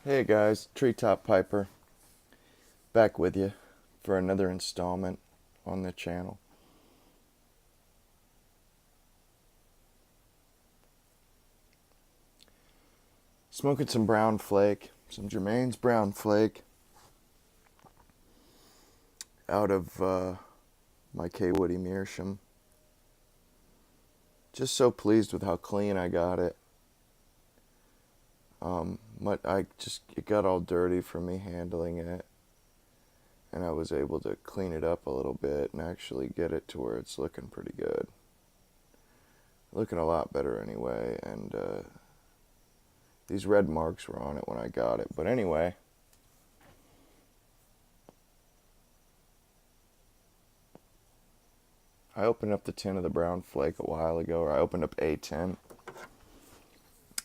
Hey guys, Treetop Piper, back with you for another installment on the channel. Smoking some brown flake, some Germain's brown flake out of my K. Woody Meerschaum. Just so pleased with how clean I got it. It got all dirty from me handling it, and I was able to clean it up a little bit and actually get it to where it's looking pretty good. Looking a lot better anyway, and these red marks were on it when I got it. But anyway, I opened up the tin of the brown flake a while ago, or I opened up a tin,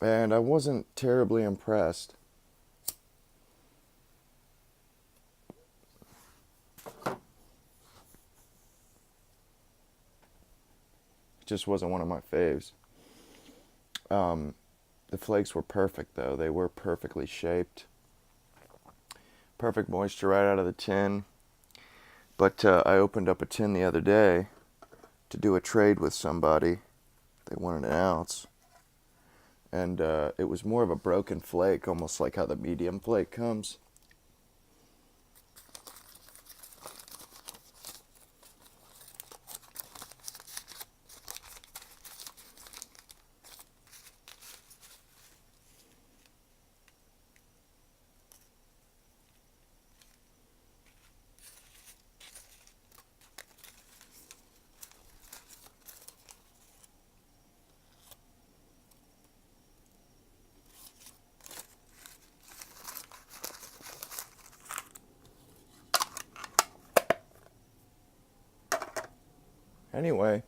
and I wasn't terribly impressed. It just wasn't one of my faves. The flakes were perfect, though. They were perfectly shaped. Perfect moisture right out of the tin. But I opened up a tin the other day to do a trade with somebody. They wanted an ounce. And it was more of a broken flake, almost like how the medium flake comes. Anyway,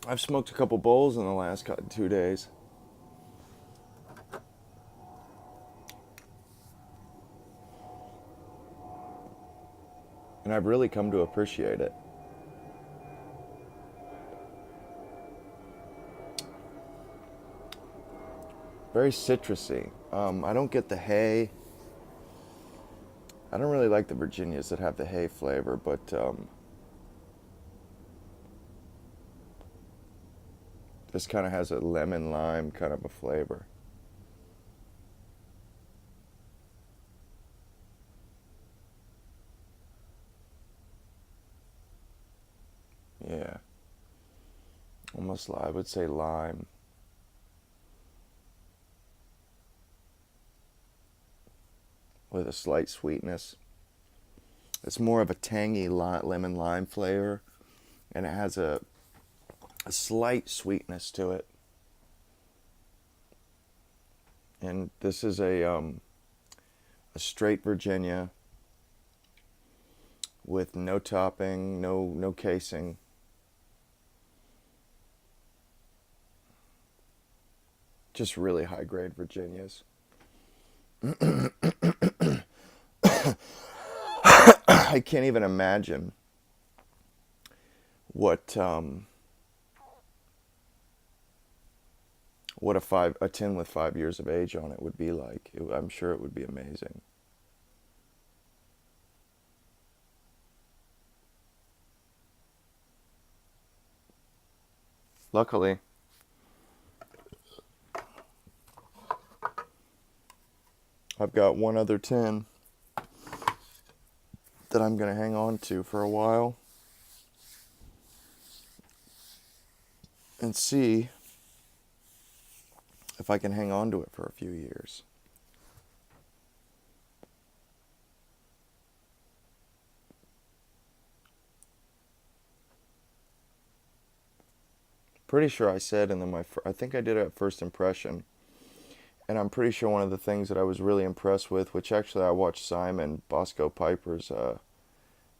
I've smoked a couple bowls in the last 2 days. And I've really come to appreciate it. Very citrusy. I don't get the hay. I don't really like the Virginias that have the hay flavor, but this kind of has a lemon lime kind of a flavor. Yeah. Almost, I would say lime. With a slight sweetness. It's more of a tangy lemon lime flavor, and it has a slight sweetness to it. And this is a straight Virginia with no topping, no casing. Just really high grade Virginias. I can't even imagine what a tin with 5 years of age on it would be like. I'm sure it would be amazing. Luckily, I've got one other tin that I'm going to hang on to for a while and see if I can hang on to it for a few years. Pretty sure I said I think I did it at first impression, and I'm pretty sure one of the things that I was really impressed with, which actually I watched Simon Bosco Piper's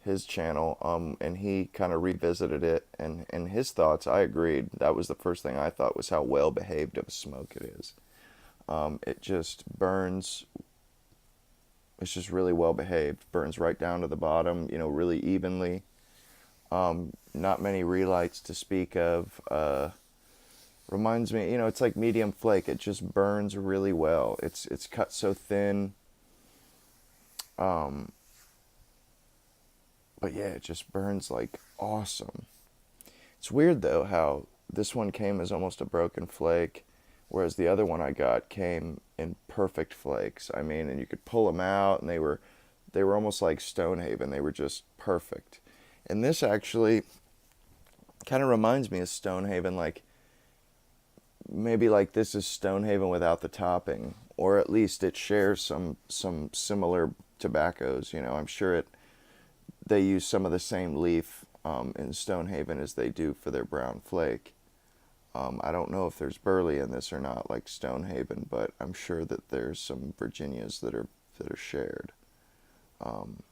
his channel, and he kind of revisited it, and his thoughts, I agreed. That was the first thing I thought, was how well behaved of a smoke it is. It just burns. It's just really well behaved. Burns right down to the bottom, really evenly. Not many relights to speak of. Reminds me, it's like medium flake. It just burns really well. It's cut so thin. Um, but yeah, it just burns like awesome. It's weird though how this one came as almost a broken flake, whereas the other one I got came in perfect flakes. I mean, and you could pull them out, and they were almost like Stonehaven. They were just perfect. And this actually kind of reminds me of Stonehaven, like maybe like this is Stonehaven without the topping, or at least it shares some similar tobaccos. I'm sure they use some of the same leaf in Stonehaven as they do for their brown flake. I don't know if there's burley in this or not, like Stonehaven, but I'm sure that there's some Virginias that are shared. Um,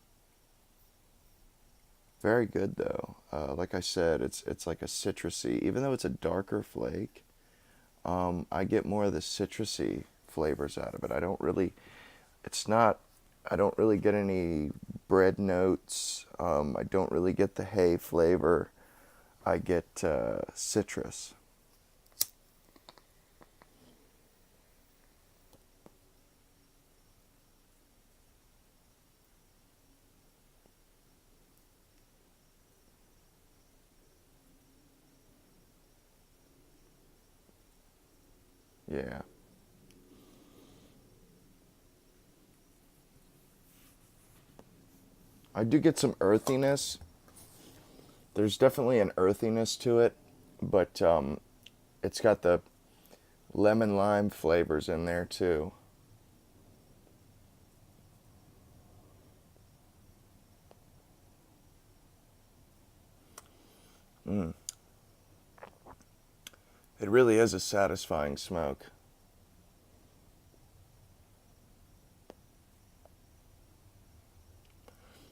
Very good though. Like I said, it's like a citrusy, even though it's a darker flake. I get more of the citrusy flavors out of it. It's not, I don't really get any bread notes. I don't really get the hay flavor. I get citrus. Yeah. I do get some earthiness. There's definitely an earthiness to it, but it's got the lemon lime flavors in there too. Mm. It really is a satisfying smoke.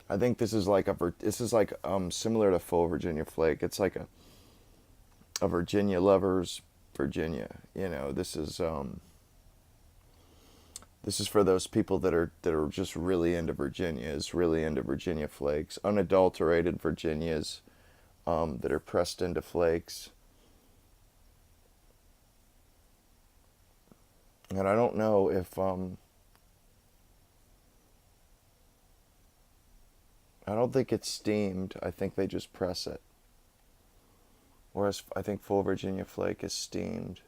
I think this is like similar to full Virginia Flake. It's like a Virginia lover's Virginia. This is for those people that are just really into Virginias, really into Virginia Flakes, unadulterated Virginias that are pressed into flakes. And I don't know if I don't think it's steamed. I think they just press it. Whereas I think full Virginia Flake is steamed.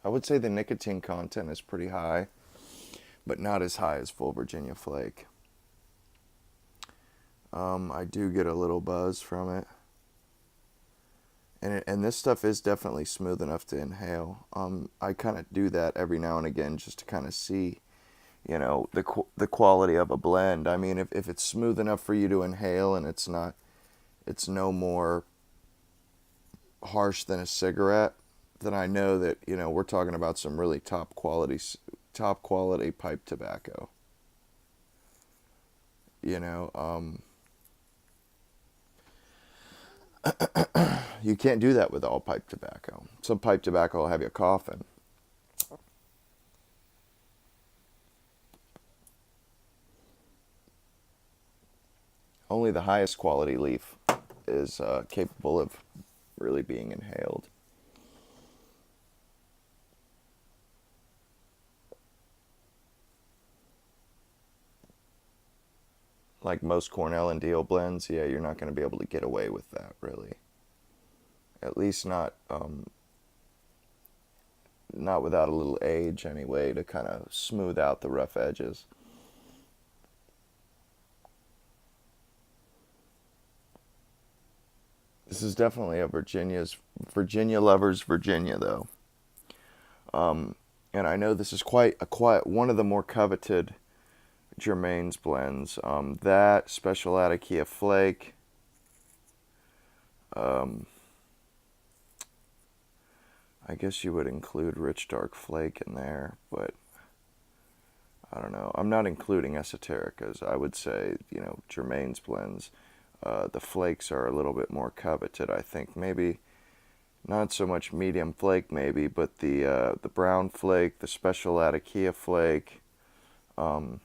I would say the nicotine content is pretty high, but not as high as full Virginia Flake. I do get a little buzz from it. And this stuff is definitely smooth enough to inhale. I kind of do that every now and again just to kind of see, the quality of a blend. I mean, if it's smooth enough for you to inhale and it's no more harsh than a cigarette, then I know that we're talking about some really top quality pipe tobacco. You know, you can't do that with all pipe tobacco. Some pipe tobacco will have you coughing. Only the highest quality leaf is capable of really being inhaled. Like most Cornell and Deal blends, yeah, you're not going to be able to get away with that, really. At least not without a little age, anyway, to kind of smooth out the rough edges. This is definitely a Virginia lover's Virginia, though. And I know this is quite a quiet one of the more coveted Germain's blends. That Special Atakia Flake. Um, I guess you would include Rich Dark Flake in there, but I don't know. I'm not including Esotericas. I would say, Germain's blends. The flakes are a little bit more coveted, I think. Maybe Not so much medium flake maybe, but the brown flake, the special Latakia flake. Um,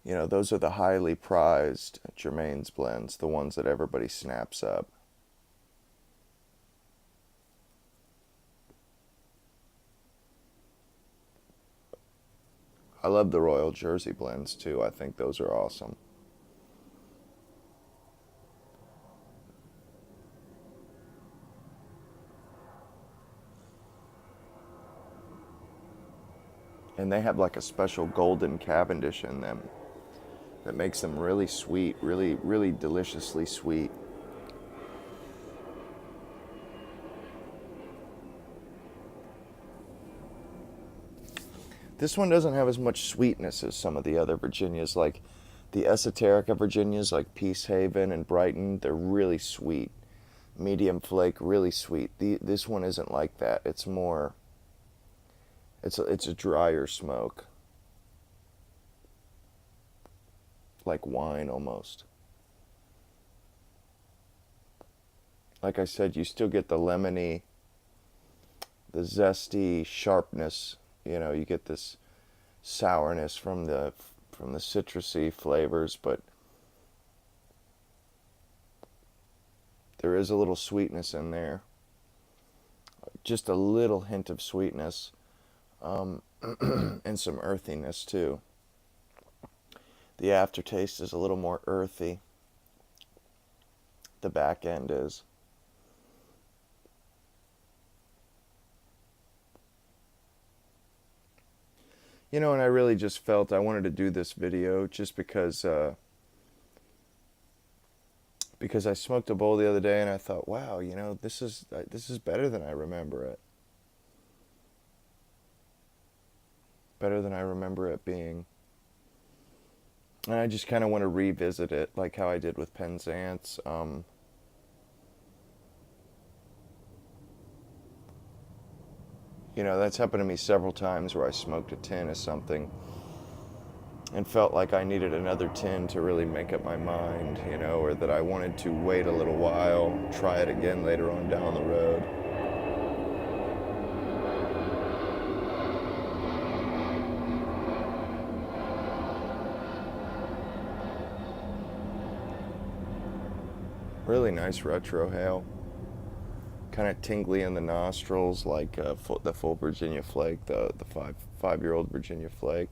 those are the highly prized Germain's blends, the ones that everybody snaps up. I love the Royal Jersey blends too. I think those are awesome. And they have like a special golden Cavendish in them that makes them really sweet, really, really deliciously sweet. This one doesn't have as much sweetness as some of the other Virginias. Like the esoterica Virginias, like Peace Haven and Brighton, they're really sweet. Medium flake, really sweet. This one isn't like that. It's more, it's a drier smoke, like wine almost. Like I said, you still get the lemony, the zesty sharpness. You get this sourness from the citrusy flavors, but there is a little sweetness in there. Just a little hint of sweetness, and some earthiness too. The aftertaste is a little more earthy. The back end is. And I really just felt I wanted to do this video just because I smoked a bowl the other day and I thought, wow, this is better than I remember it. Better than I remember it being. And I just kind of want to revisit it, like how I did with Penzance. That's happened to me several times where I smoked a tin of something and felt like I needed another tin to really make up my mind, or that I wanted to wait a little while, try it again later on down the road. Really nice retrohale. Kind of tingly in the nostrils, like the full Virginia Flake, the 5-year-old Virginia Flake.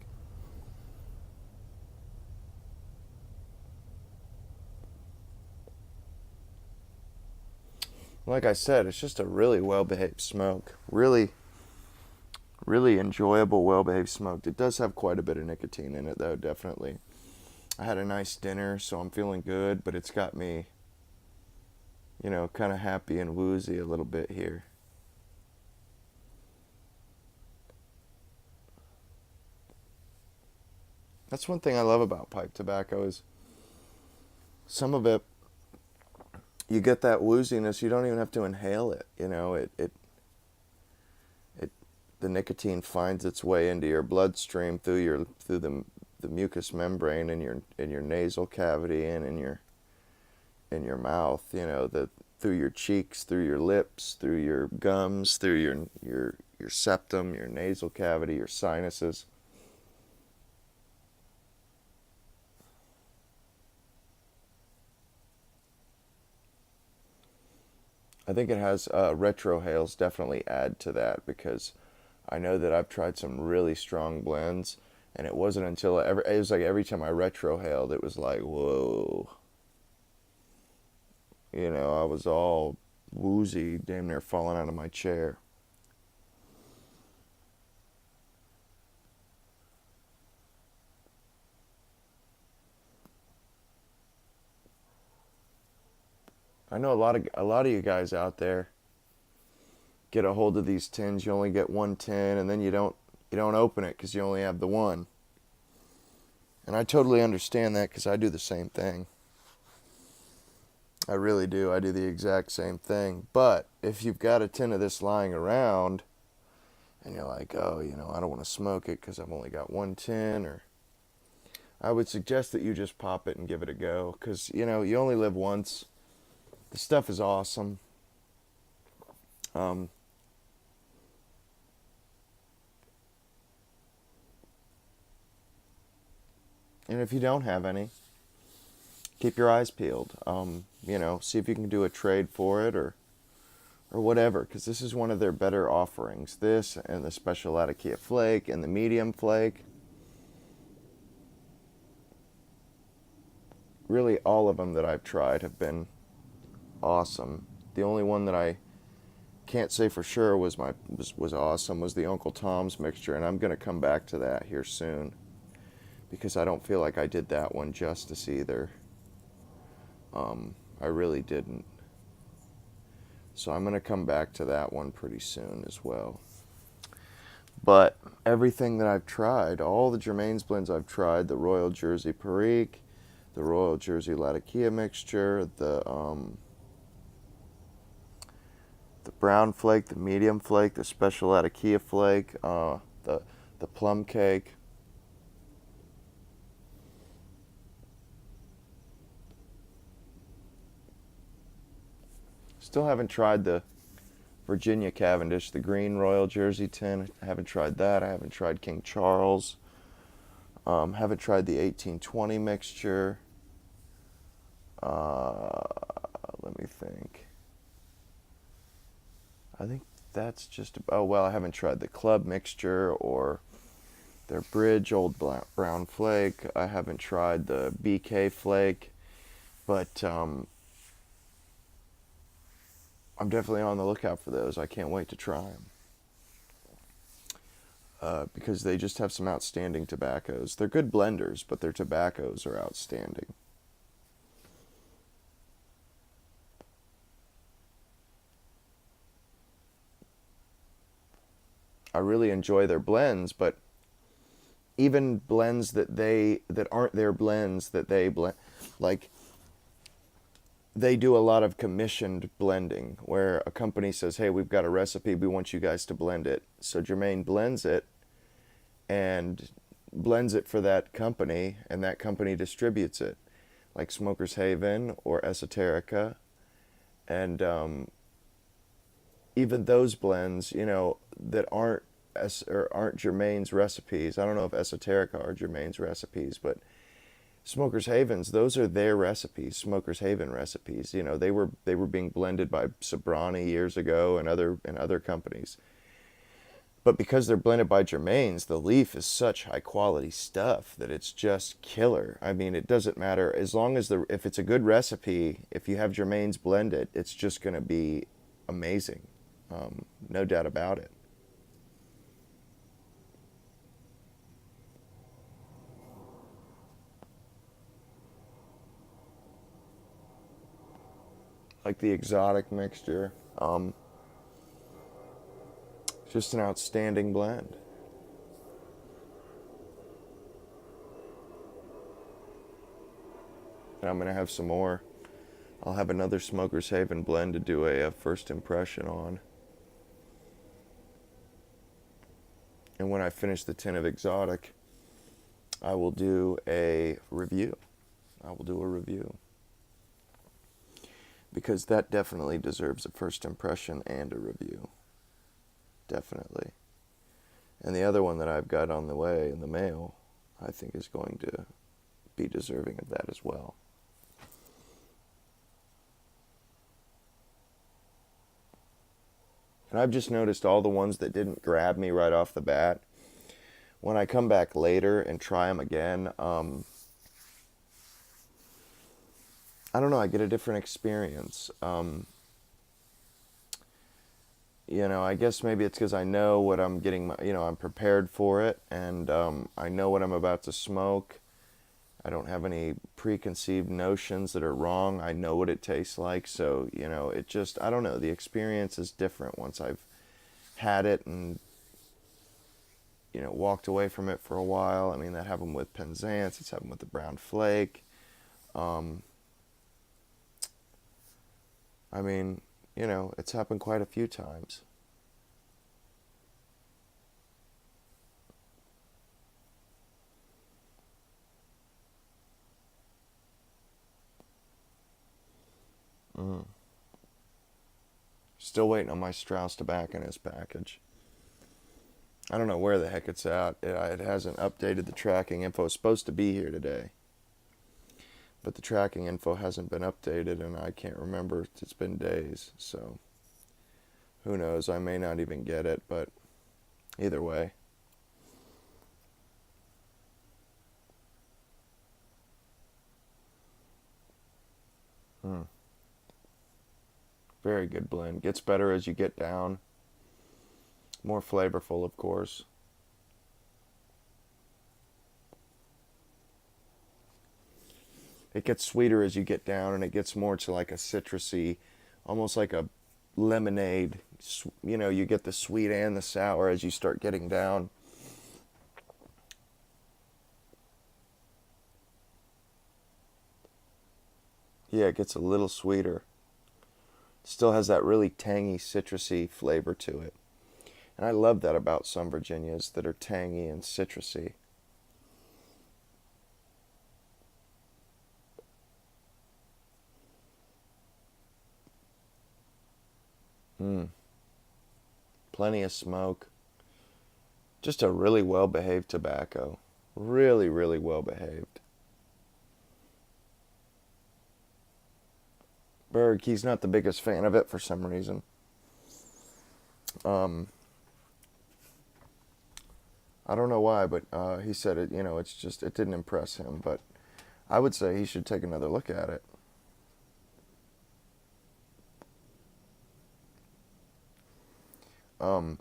Like I said, it's just a really well-behaved smoke. Really, really enjoyable, well-behaved smoke. It does have quite a bit of nicotine in it, though, definitely. I had a nice dinner, so I'm feeling good, but it's got me, kind of happy and woozy a little bit here. That's one thing I love about pipe tobacco is some of it, you get that wooziness, you don't even have to inhale it. It the nicotine finds its way into your bloodstream through the mucous membrane in your nasal cavity and in your mouth. Through your cheeks, through your lips, through your gums, through your septum, your nasal cavity, your sinuses. I think it has retrohales definitely add to that because I know that I've tried some really strong blends, and it wasn't until it was like every time I retrohaled, it was like, whoa. I was all woozy, damn near falling out of my chair. I know a lot of you guys out there get a hold of these tins. You only get one tin, and then you don't open it because you only have the one. And I totally understand that because I do the same thing. I really do. I do the exact same thing. But if you've got a tin of this lying around and you're like, oh, I don't want to smoke it because I've only got one tin, or I would suggest that you just pop it and give it a go because, you only live once. The stuff is awesome. Um, and if you don't have any, keep your eyes peeled. See if you can do a trade for it or whatever, because this is one of their better offerings. This and the special Latakia Flake and the medium Flake. Really, all of them that I've tried have been awesome. The only one that I can't say for sure was awesome was the Uncle Tom's mixture, and I'm going to come back to that here soon because I don't feel like I did that one justice either. I really didn't. So I'm going to come back to that one pretty soon as well. But everything that I've tried, all the Germain's blends I've tried, the Royal Jersey Perique, the Royal Jersey Latakia mixture, the brown flake, the medium flake, the special Latakia flake, the plum cake. Still haven't tried the Virginia Cavendish, the green Royal Jersey tin. I haven't tried that. I haven't tried King Charles. Haven't tried the 1820 mixture. Let me think. I think that's just. Oh, well, I haven't tried the club mixture or their bridge old brown flake. I haven't tried the BK flake. But I'm definitely on the lookout for those. I can't wait to try them. Because they just have some outstanding tobaccos. They're good blenders, but their tobaccos are outstanding. I really enjoy their blends, but even blends that aren't their blends that they blend, like they do a lot of commissioned blending where a company says, "Hey, we've got a recipe, we want you guys to blend it." So Germain blends it and blends it for that company, and that company distributes it, like Smoker's Haven or Esoterica, and even those blends, that aren't Germain's recipes. I don't know if Esoterica are Germain's recipes, but Smoker's Havens, those are their recipes, Smoker's Haven recipes. They were being blended by Sobrani years ago and other companies. But because they're blended by Germain's, the leaf is such high quality stuff that it's just killer. I mean, it doesn't matter as long as if it's a good recipe, if you have Germain's blended, it's just going to be amazing. No doubt about it. Like the exotic mixture, just an outstanding blend. And I'm gonna have some more. I'll have another Smoker's Haven blend to do a first impression on. And when I finish the tin of exotic, I will do a review. I will do a review. Because that definitely deserves a first impression and a review. Definitely. And the other one that I've got on the way in the mail, I think is going to be deserving of that as well. And I've just noticed all the ones that didn't grab me right off the bat, when I come back later and try them again, I don't know, I get a different experience. I guess maybe it's because I know what I'm getting, I'm prepared for it, and I know what I'm about to smoke. I don't have any preconceived notions that are wrong. I know what it tastes like, so, it just, I don't know, the experience is different once I've had it and, walked away from it for a while. I mean, that happened with Penzance, it's happened with the Brown Flake. I mean, it's happened quite a few times. Still waiting on my Strauss tobacconist package. I don't know where the heck it's at. It hasn't updated the tracking info. It's supposed to be here today, but the tracking info hasn't been updated, and I can't remember. It's been days, so who knows? I may not even get it, but either way. Very good blend. Gets better as you get down. More flavorful, of course. It gets sweeter as you get down, and it gets more to like a citrusy, almost like a lemonade. You know, you get the sweet and the sour as you start getting down. Yeah, it gets a little sweeter. Still has that really tangy, citrusy flavor to it. And I love that about some Virginias that are tangy and citrusy. Mm, plenty of smoke. Just a really well behaved tobacco. Really, really well behaved. Berg, he's not the biggest fan of it for some reason. Um, I don't know why, but he said it. You know, it's just it didn't impress him. But I would say he should take another look at it.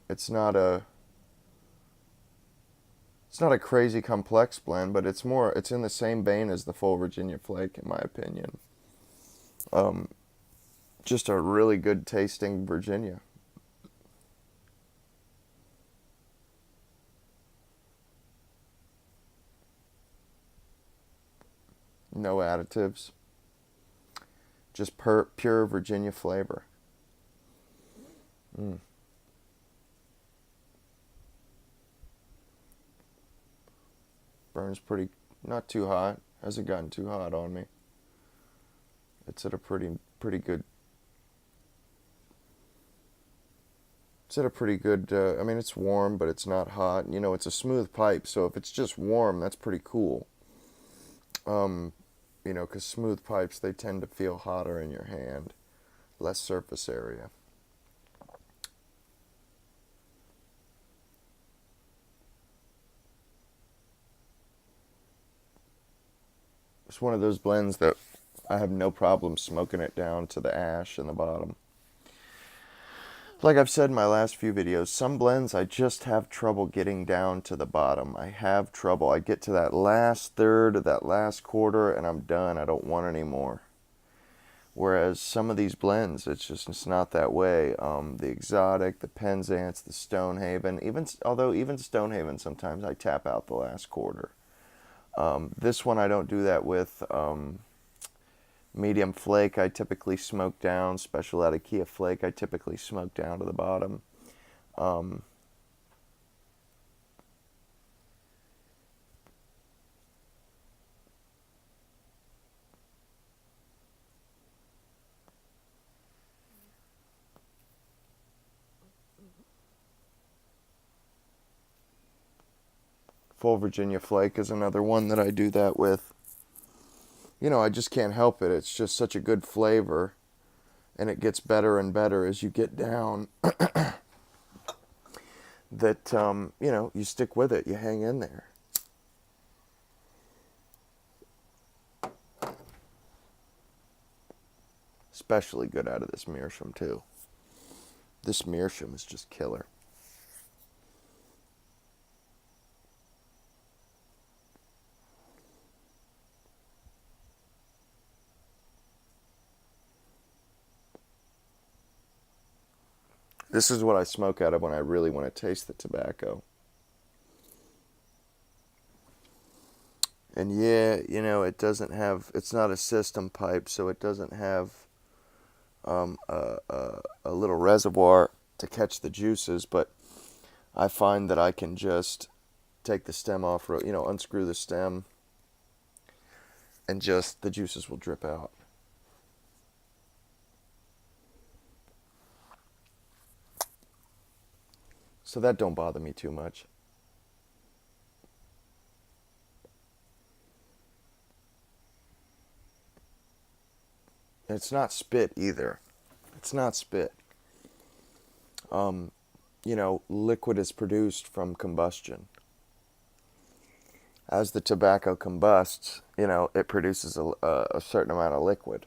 It's not a crazy complex blend, but it's in the same vein as the full Virginia Flake, in my opinion. Um, just a really good tasting Virginia. No additives. Just pure Virginia flavor. Mm. Burns not too hot. Hasn't gotten too hot on me. It's at a pretty good. It's at a pretty good. I mean, it's warm, but it's not hot. You know, it's a smooth pipe, so if it's just warm, that's pretty cool. Um, you know, because smooth pipes they tend to feel hotter in your hand, less surface area. It's one of those blends that I have no problem smoking it down to the ash in the bottom. Like I've said in my last few videos, some blends I just have trouble getting down to the bottom. I have trouble. I get to that last third, that last quarter, and I'm done. I don't want any more. Whereas some of these blends, it's not that way. The Exotic, the Penzance, the Stonehaven, even Stonehaven, sometimes I tap out the last quarter. This one I don't do that with. Medium Flake I typically smoke down. Special Etiquette Flake I typically smoke down to the bottom. Um, Full Virginia Flake is another one that I do that with. You know, I just can't help it. It's just such a good flavor, and it gets better and better as you get down. That you know, you stick with it. You hang in there. Especially good out of this Meerschaum too. This Meerschaum is just killer. This is what I smoke out of when I really want to taste the tobacco. And yeah, you know, it's not a system pipe, so it doesn't have a little reservoir to catch the juices, but I find that I can just take the stem off, you know, unscrew the stem, and just the juices will drip out. So that don't bother me too much. It's not spit either. It's not spit. Liquid is produced from combustion. As the tobacco combusts, it produces a certain amount of liquid.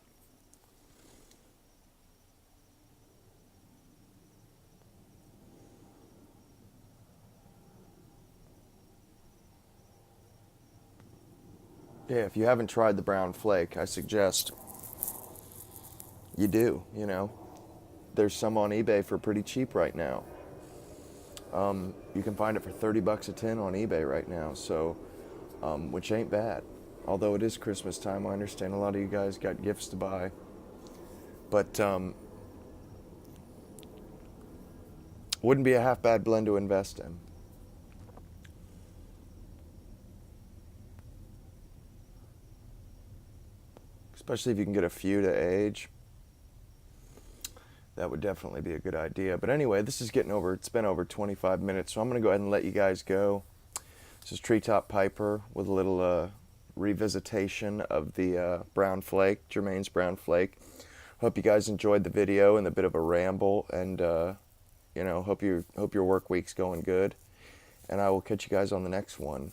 Yeah, if you haven't tried the brown flake, I suggest you do. There's some on eBay for pretty cheap right now. You can find it for 30 bucks a tin on eBay right now, so which ain't bad. Although it is Christmas time, I understand a lot of you guys got gifts to buy. But wouldn't be a half bad blend to invest in. Especially if you can get a few to age. That would definitely be a good idea. But anyway, it's been over 25 minutes, so I'm going to go ahead and let you guys go. This is Treetop Piper with a little revisitation of the brown flake, Germain's brown flake. Hope you guys enjoyed the video and a bit of a ramble, and hope your work week's going good. And I will catch you guys on the next one.